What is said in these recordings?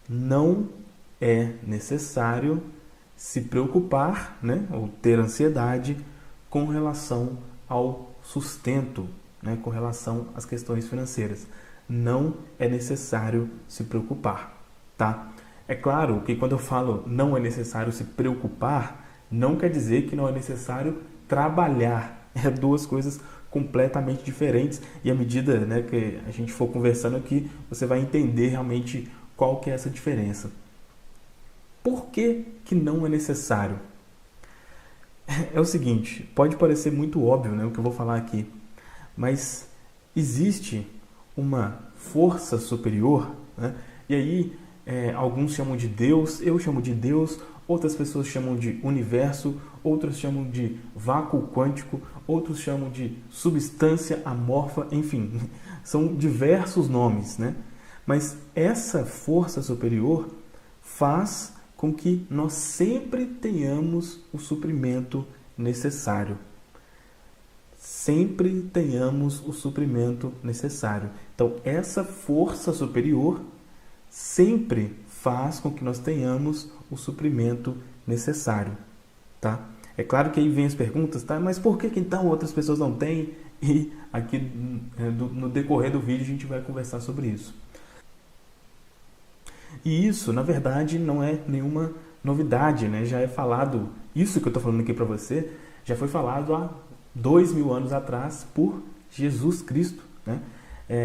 não é necessário se preocupar, né, ou ter ansiedade com relação ao sustento, né, com relação às questões financeiras. Não é necessário se preocupar, tá? É claro que quando eu falo não é necessário se preocupar, não quer dizer que não é necessário trabalhar. É duas coisas completamente diferentes e à medida, né, que a gente for conversando aqui, você vai entender realmente qual que é essa diferença. Por que que não é necessário? É o seguinte, pode parecer muito óbvio, né, o que eu vou falar aqui, mas existe uma força superior, né? E aí alguns chamam de Deus, eu chamo de Deus, outras pessoas chamam de universo, outros chamam de vácuo quântico, outros chamam de substância amorfa, enfim, são diversos nomes, né? Mas essa força superior faz com que nós sempre tenhamos o suprimento necessário. Sempre tenhamos o suprimento necessário. Então, essa força superior sempre faz com que nós tenhamos o suprimento necessário, tá? É claro que aí vem as perguntas, tá? Mas por que então outras pessoas não têm? E aqui no decorrer do vídeo a gente vai conversar sobre isso. E isso, na verdade, não é nenhuma novidade, né? Já é falado, isso que eu estou falando aqui para você, já foi falado há 2000 anos atrás por Jesus Cristo, né?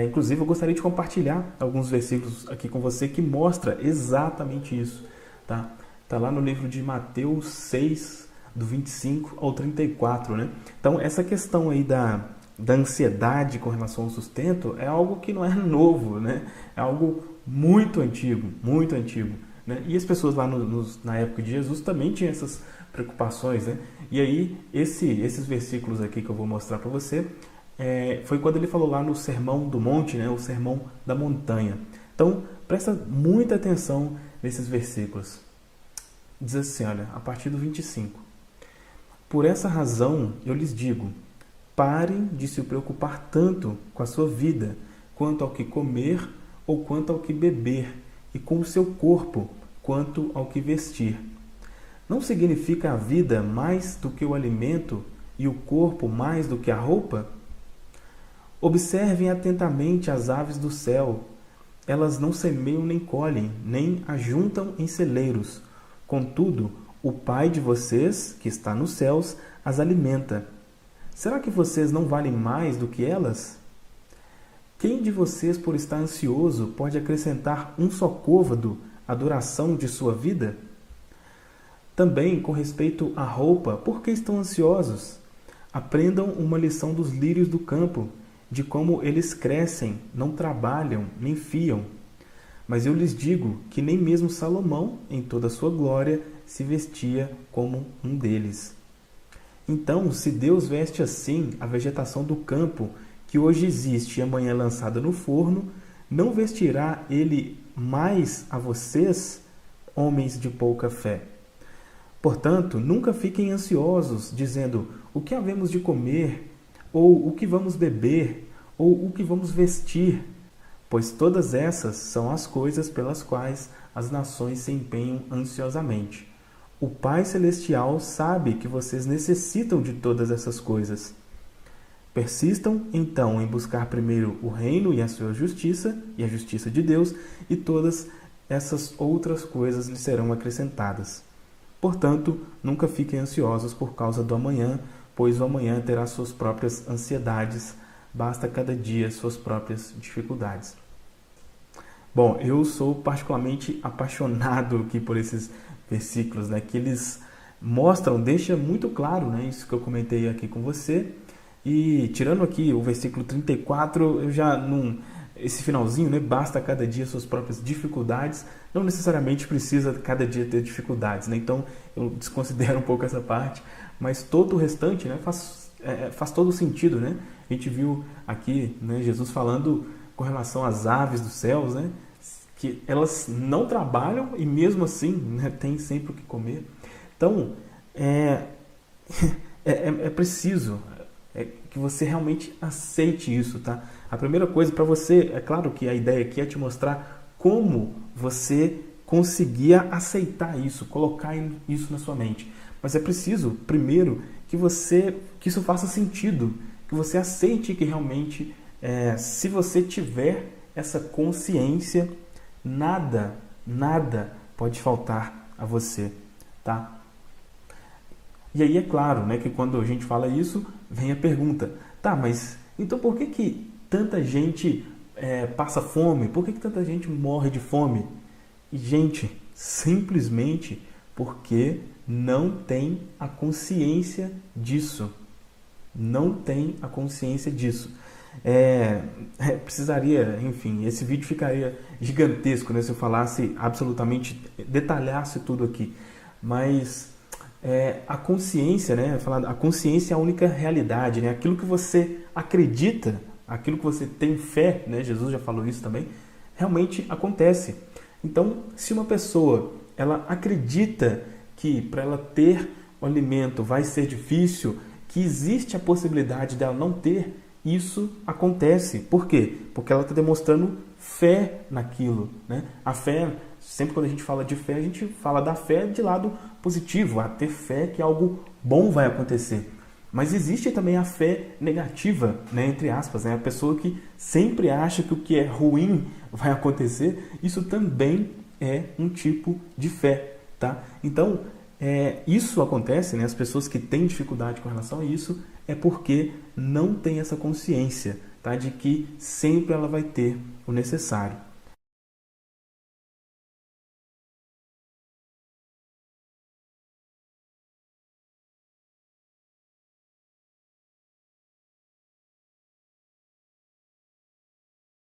Inclusive, eu gostaria de compartilhar alguns versículos aqui com você que mostra exatamente isso, tá? Tá lá no livro de Mateus 6, do 25 ao 34, né? Então, essa questão aí da ansiedade com relação ao sustento é algo que não é novo, né? É algo muito antigo, né? E as pessoas lá na época de Jesus também tinham essas preocupações, né? E aí, esses versículos aqui que eu vou mostrar para você, foi quando ele falou lá no Sermão do Monte, né? O Sermão da Montanha. Então, presta muita atenção nesses versículos. Diz assim, olha, a partir do 25. Por essa razão, eu lhes digo, parem de se preocupar tanto com a sua vida, quanto ao que comer ou quanto ao que beber, e com o seu corpo, quanto ao que vestir. Não significa a vida mais do que o alimento e o corpo mais do que a roupa? Observem atentamente as aves do céu. Elas não semeiam nem colhem, nem ajuntam em celeiros. Contudo, o Pai de vocês, que está nos céus, as alimenta. Será que vocês não valem mais do que elas? Quem de vocês, por estar ansioso, pode acrescentar um só côvado à duração de sua vida? Também, com respeito à roupa, por que estão ansiosos? Aprendam uma lição dos lírios do campo, de como eles crescem, não trabalham, nem fiam. Mas eu lhes digo que nem mesmo Salomão, em toda a sua glória, se vestia como um deles. Então, se Deus veste assim a vegetação do campo, que hoje existe e amanhã é lançada no forno, não vestirá Ele mais a vocês, homens de pouca fé? Portanto, nunca fiquem ansiosos, dizendo, o que havemos de comer, ou o que vamos beber, ou o que vamos vestir, pois todas essas são as coisas pelas quais as nações se empenham ansiosamente. O Pai Celestial sabe que vocês necessitam de todas essas coisas. Persistam, então, em buscar primeiro o reino e a sua justiça, e a justiça de Deus, e todas essas outras coisas lhes serão acrescentadas. Portanto, nunca fiquem ansiosos por causa do amanhã, pois o amanhã terá suas próprias ansiedades, basta cada dia suas próprias dificuldades. Bom, eu sou particularmente apaixonado aqui por esses versículos, né, que eles mostram, deixa muito claro, né, isso que eu comentei aqui com você. E tirando aqui o versículo 34, eu já não... Esse finalzinho, né, basta cada dia suas próprias dificuldades, não necessariamente precisa cada dia ter dificuldades, né? Então eu desconsidero um pouco essa parte, mas todo o restante, né, faz todo sentido, né? A gente viu aqui, né, Jesus falando com relação às aves dos céus, né, que elas não trabalham e mesmo assim, né, tem sempre o que comer. Então é preciso que você realmente aceite isso, tá? A primeira coisa para você, é claro que a ideia aqui é te mostrar como você conseguir aceitar isso, colocar isso na sua mente. Mas é preciso, primeiro, que isso faça sentido, que você aceite que realmente, se você tiver essa consciência, nada pode faltar a você, tá? E aí é claro, né, que quando a gente fala isso, vem a pergunta, tá, mas então por que tanta gente passa fome? Por que tanta gente morre de fome? E, gente, simplesmente porque não tem a consciência disso. Não tem a consciência disso. Precisaria, enfim, esse vídeo ficaria gigantesco, né, se eu falasse absolutamente, detalhasse tudo aqui. Mas a consciência, né, a consciência é a única realidade, né, aquilo que você acredita, aquilo que você tem fé, né, Jesus já falou isso também, realmente acontece. Então, se uma pessoa ela acredita que para ela ter o alimento vai ser difícil, que existe a possibilidade dela não ter, isso acontece. Por quê? Porque ela está demonstrando fé naquilo, né? A fé, sempre quando a gente fala de fé, a gente fala da fé de lado positivo, a ter fé que algo bom vai acontecer. Mas existe também a fé negativa, né, entre aspas, né? A pessoa que sempre acha que o que é ruim vai acontecer, isso também é um tipo de fé, tá? Então, isso acontece, né? As pessoas que têm dificuldade com relação a isso é porque não tem essa consciência, tá? De que sempre ela vai ter o necessário.